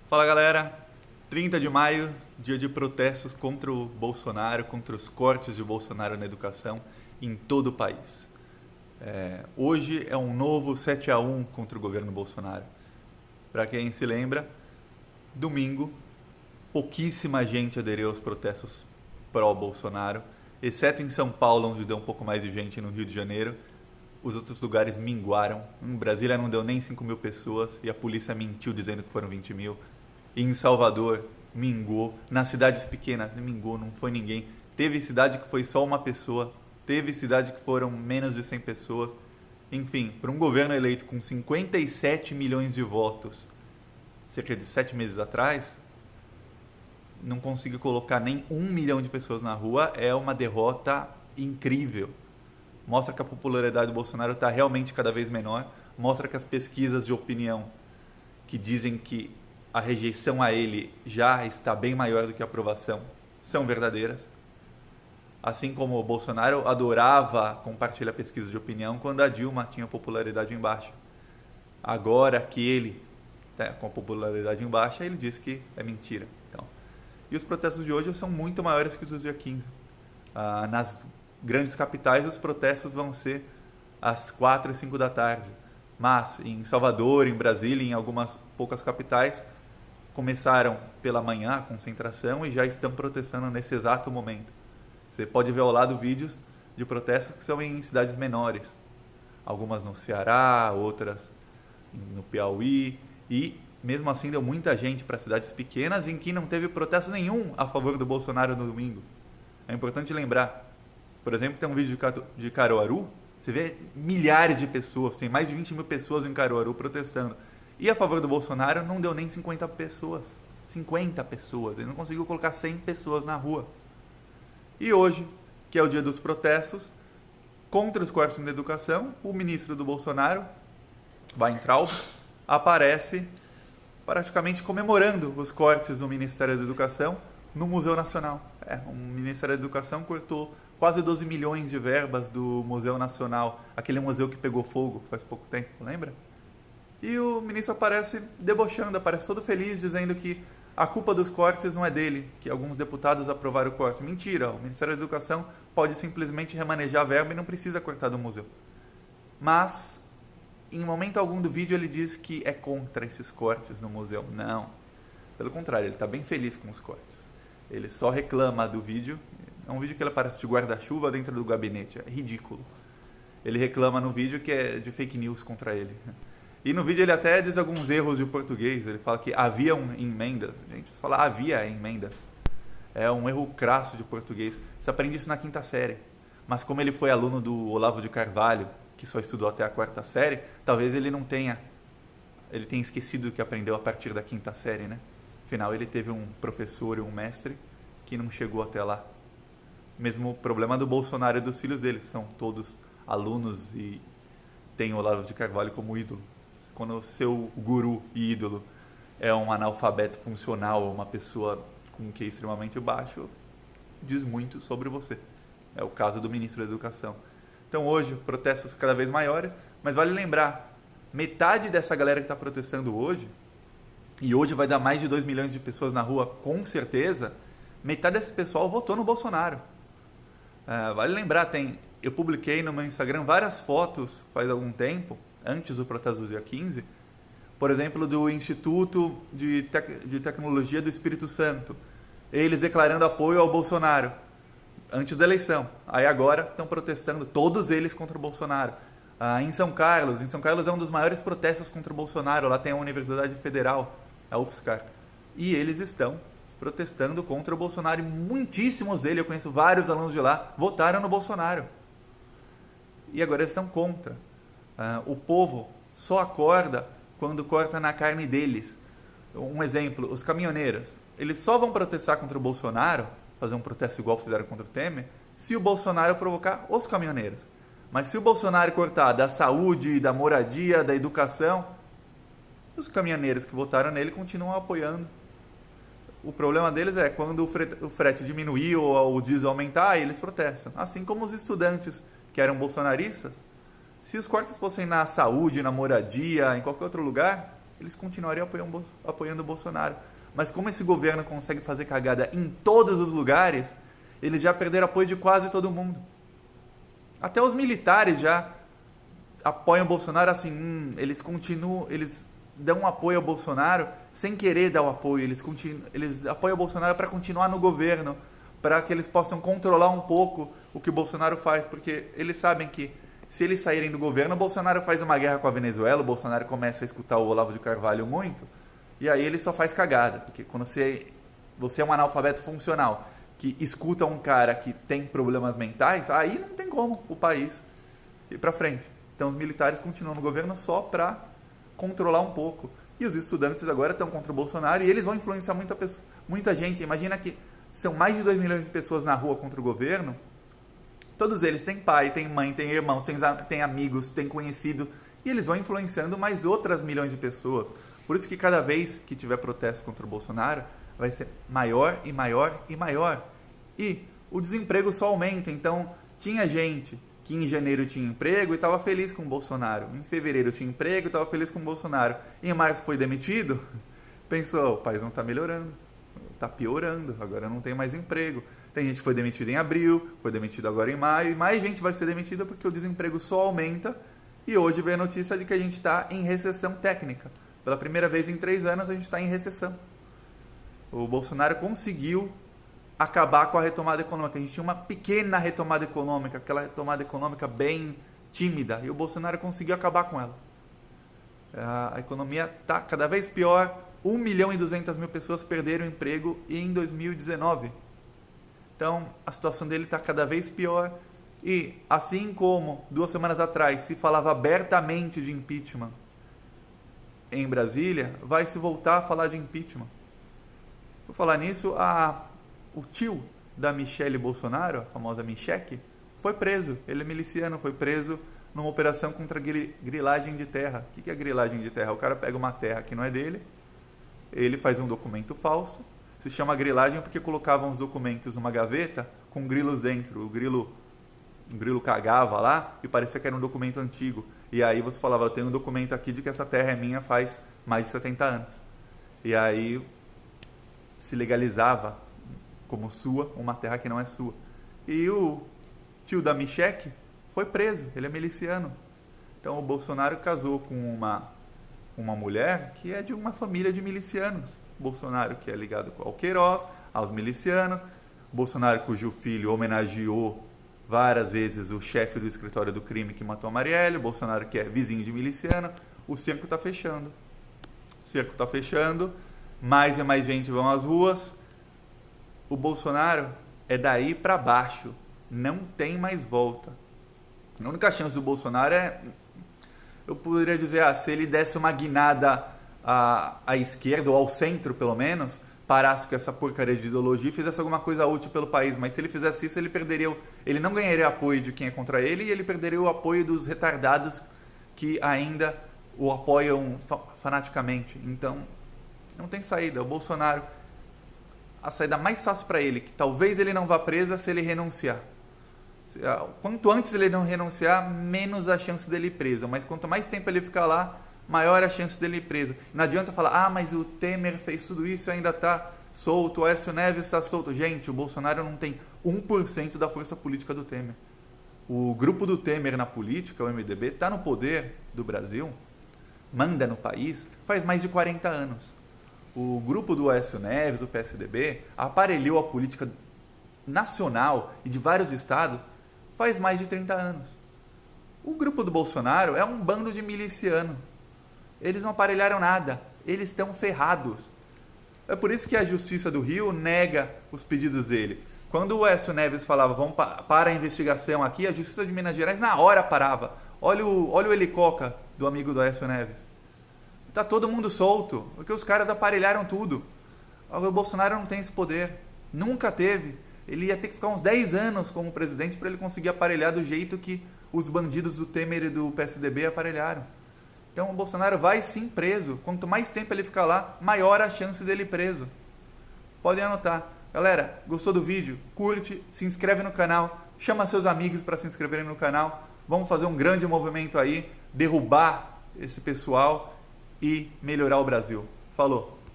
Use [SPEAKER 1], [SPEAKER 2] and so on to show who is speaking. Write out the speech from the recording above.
[SPEAKER 1] Fala galera, 30 de maio, dia de protestos contra o Bolsonaro, contra os cortes de Bolsonaro na educação em todo o país. Hoje é um novo 7-1 contra o governo Bolsonaro. Para quem se lembra, domingo, pouquíssima gente aderiu aos protestos pró-Bolsonaro, exceto em São Paulo, onde deu um pouco mais de gente, no Rio de Janeiro. Os outros lugares minguaram. Em Brasília não deu nem 5 mil pessoas e a polícia mentiu dizendo que foram 20 mil. E em Salvador, mingou. Nas cidades pequenas, mingou, não foi ninguém. Teve cidade que foi só uma pessoa. Teve cidade que foram menos de 100 pessoas. Enfim, para um governo eleito com 57 milhões de votos, cerca de 7 meses atrás, não conseguiu colocar nem 1 milhão de pessoas na rua. É uma derrota incrível. Mostra que a popularidade do Bolsonaro está realmente cada vez menor. Mostra que as pesquisas de opinião que dizem que a rejeição a ele já está bem maior do que a aprovação são verdadeiras. Assim como o Bolsonaro adorava compartilhar pesquisas de opinião quando a Dilma tinha popularidade em baixa. Agora que ele está com a popularidade em baixa, ele diz que é mentira. Então, e os protestos de hoje são muito maiores que os do dia 15. Nas grandes capitais, os protestos vão ser às 4 e 5 da tarde. Mas em Salvador, em Brasília, em algumas poucas capitais, começaram pela manhã a concentração e já estão protestando nesse exato momento. Você pode ver ao lado vídeos de protestos que são em cidades menores. Algumas no Ceará, outras no Piauí. E mesmo assim deu muita gente para cidades pequenas em que não teve protesto nenhum a favor do Bolsonaro no domingo. É importante lembrar. Por exemplo, tem um vídeo de Caruaru, você vê milhares de pessoas, tem mais de 20 mil pessoas em Caruaru protestando. E a favor do Bolsonaro não deu nem 50 pessoas. 50 pessoas, ele não conseguiu colocar 100 pessoas na rua. E hoje, que é o dia dos protestos, contra os cortes na educação, o ministro do Bolsonaro, Weintraub, aparece praticamente comemorando os cortes do Ministério da Educação no Museu Nacional. O Ministério da Educação cortou quase 12 milhões de verbas do Museu Nacional, aquele museu que pegou fogo faz pouco tempo, lembra? E o ministro aparece debochando, aparece todo feliz, dizendo que a culpa dos cortes não é dele, que alguns deputados aprovaram o corte. Mentira, o Ministério da Educação pode simplesmente remanejar a verba e não precisa cortar do museu. Mas, em momento algum do vídeo, ele diz que é contra esses cortes no museu. Não, pelo contrário, ele está bem feliz com os cortes. Ele só reclama do vídeo. É um vídeo que ele aparece de guarda-chuva dentro do gabinete. É ridículo. Ele reclama no vídeo que é de fake news contra ele. E no vídeo ele até diz alguns erros de português. Ele fala que haviam emendas. Gente, você fala havia emendas. É um erro crasso de português. Você aprende isso na 5ª série. Mas como ele foi aluno do Olavo de Carvalho, que só estudou até a 4ª série, talvez ele não tenha... Ele tenha esquecido o que aprendeu a partir da 5ª série, né? Afinal, ele teve um professor e um mestre que não chegou até lá. Mesmo o problema do Bolsonaro e dos filhos dele, que são todos alunos e tem o Olavo de Carvalho como ídolo. Quando o seu guru e ídolo é um analfabeto funcional, uma pessoa com um QI extremamente baixo, diz muito sobre você. É o caso do ministro da Educação. Então hoje, protestos cada vez maiores, mas vale lembrar, metade dessa galera que está protestando hoje, e hoje vai dar mais de 2 milhões de pessoas na rua, com certeza, metade desse pessoal votou no Bolsonaro. Vale lembrar, eu publiquei no meu Instagram várias fotos faz algum tempo, antes do protesto do dia 15, por exemplo, do Instituto de Tecnologia do Espírito Santo, eles declarando apoio ao Bolsonaro, antes da eleição. Aí agora estão protestando, todos eles contra o Bolsonaro. Em São Carlos é um dos maiores protestos contra o Bolsonaro, lá tem a Universidade Federal, a UFSCar, e eles estão protestando contra o Bolsonaro, e muitíssimos deles, eu conheço vários alunos de lá, votaram no Bolsonaro. E agora eles estão contra. O povo só acorda quando corta na carne deles. Um exemplo, os caminhoneiros, eles só vão protestar contra o Bolsonaro, fazer um protesto igual fizeram contra o Temer, se o Bolsonaro provocar os caminhoneiros. Mas se o Bolsonaro cortar da saúde, da moradia, da educação, os caminhoneiros que votaram nele continuam apoiando. O problema deles é quando o frete diminuir ou o diesel aumentar, eles protestam. Assim como os estudantes que eram bolsonaristas, se os cortes fossem na saúde, na moradia, em qualquer outro lugar, eles continuariam apoiando o Bolsonaro. Mas como esse governo consegue fazer cagada em todos os lugares, eles já perderam apoio de quase todo mundo. Até os militares já apoiam o Bolsonaro assim, eles dão apoio ao Bolsonaro sem querer dar o apoio, eles apoiam o Bolsonaro para continuar no governo, para que eles possam controlar um pouco o que o Bolsonaro faz, porque eles sabem que se eles saírem do governo, o Bolsonaro faz uma guerra com a Venezuela, o Bolsonaro começa a escutar o Olavo de Carvalho muito, e aí ele só faz cagada, porque quando você é um analfabeto funcional, que escuta um cara que tem problemas mentais, aí não tem como o país ir para frente. Então os militares continuam no governo só para controlar um pouco. E os estudantes agora estão contra o Bolsonaro e eles vão influenciar muita gente. Imagina que são mais de 2 milhões de pessoas na rua contra o governo. Todos eles têm pai, têm mãe, têm irmãos, têm amigos, têm conhecido. E eles vão influenciando mais outras milhões de pessoas. Por isso que cada vez que tiver protesto contra o Bolsonaro, vai ser maior e maior e maior. E o desemprego só aumenta. Então, tinha gente que em janeiro tinha emprego e estava feliz com o Bolsonaro. Em fevereiro tinha emprego e estava feliz com o Bolsonaro. Em março foi demitido. Pensou, o país não está melhorando. Está piorando. Agora não tem mais emprego. Tem gente que foi demitida em abril, foi demitido agora em maio. E mais gente vai ser demitida porque o desemprego só aumenta. E hoje veio a notícia de que a gente está em recessão técnica. Pela primeira vez em 3 anos a gente está em recessão. O Bolsonaro conseguiu acabar com a retomada econômica. A gente tinha uma pequena retomada econômica, aquela retomada econômica bem tímida, e o Bolsonaro conseguiu acabar com ela. A economia está cada vez pior. 1.200.000 pessoas perderam o emprego em 2019. Então, a situação dele está cada vez pior. E, assim como 2 semanas atrás se falava abertamente de impeachment em Brasília, vai se voltar a falar de impeachment. Por falar nisso, o tio da Michelle Bolsonaro, a famosa Michelle, foi preso. Ele é miliciano, foi preso numa operação contra grilagem de terra. O que é grilagem de terra? O cara pega uma terra que não é dele, ele faz um documento falso, se chama grilagem porque colocavam os documentos numa gaveta com grilos dentro. O grilo cagava lá e parecia que era um documento antigo. E aí você falava, eu tenho um documento aqui de que essa terra é minha faz mais de 70 anos. E aí se legalizava como sua uma terra que não é sua. E o tio da Michelle foi preso, ele é miliciano. Então o Bolsonaro casou com uma mulher que é de uma família de milicianos. Bolsonaro que é ligado ao Queiroz, aos milicianos. Bolsonaro cujo filho homenageou várias vezes o chefe do escritório do crime que matou a Marielle. Bolsonaro que é vizinho de miliciano. O cerco está fechando. O cerco está fechando. Mais e mais gente vão às ruas. O Bolsonaro é daí para baixo. Não tem mais volta. A única chance do Bolsonaro é, eu poderia dizer, se ele desse uma guinada à esquerda, ou ao centro pelo menos, parasse com essa porcaria de ideologia e fizesse alguma coisa útil pelo país. Mas se ele fizesse isso, ele não ganharia apoio de quem é contra ele, e ele perderia o apoio dos retardados que ainda o apoiam fanaticamente. Então, não tem saída. O Bolsonaro, a saída mais fácil para ele, que talvez ele não vá preso, é se ele renunciar. Quanto antes ele não renunciar, menos a chance dele ir preso. Mas quanto mais tempo ele ficar lá, maior a chance dele ir preso. Não adianta falar, mas o Temer fez tudo isso e ainda está solto, o Aécio Neves está solto. Gente, o Bolsonaro não tem 1% da força política do Temer. O grupo do Temer na política, o MDB, está no poder do Brasil, manda no país, faz mais de 40 anos. O grupo do Aécio Neves, o PSDB, aparelhou a política nacional e de vários estados faz mais de 30 anos. O grupo do Bolsonaro é um bando de miliciano. Eles não aparelharam nada. Eles estão ferrados. É por isso que a Justiça do Rio nega os pedidos dele. Quando o Aécio Neves falava, vamos para a investigação aqui, a Justiça de Minas Gerais na hora parava. Olha o helicoca do amigo do Aécio Neves. Tá todo mundo solto, porque os caras aparelharam tudo. O Bolsonaro não tem esse poder. Nunca teve. Ele ia ter que ficar uns 10 anos como presidente para ele conseguir aparelhar do jeito que os bandidos do Temer e do PSDB aparelharam. Então o Bolsonaro vai sim preso. Quanto mais tempo ele ficar lá, maior a chance dele ir preso. Podem anotar. Galera, gostou do vídeo? Curte, se inscreve no canal, chama seus amigos para se inscreverem no canal. Vamos fazer um grande movimento aí, derrubar esse pessoal e melhorar o Brasil. Falou!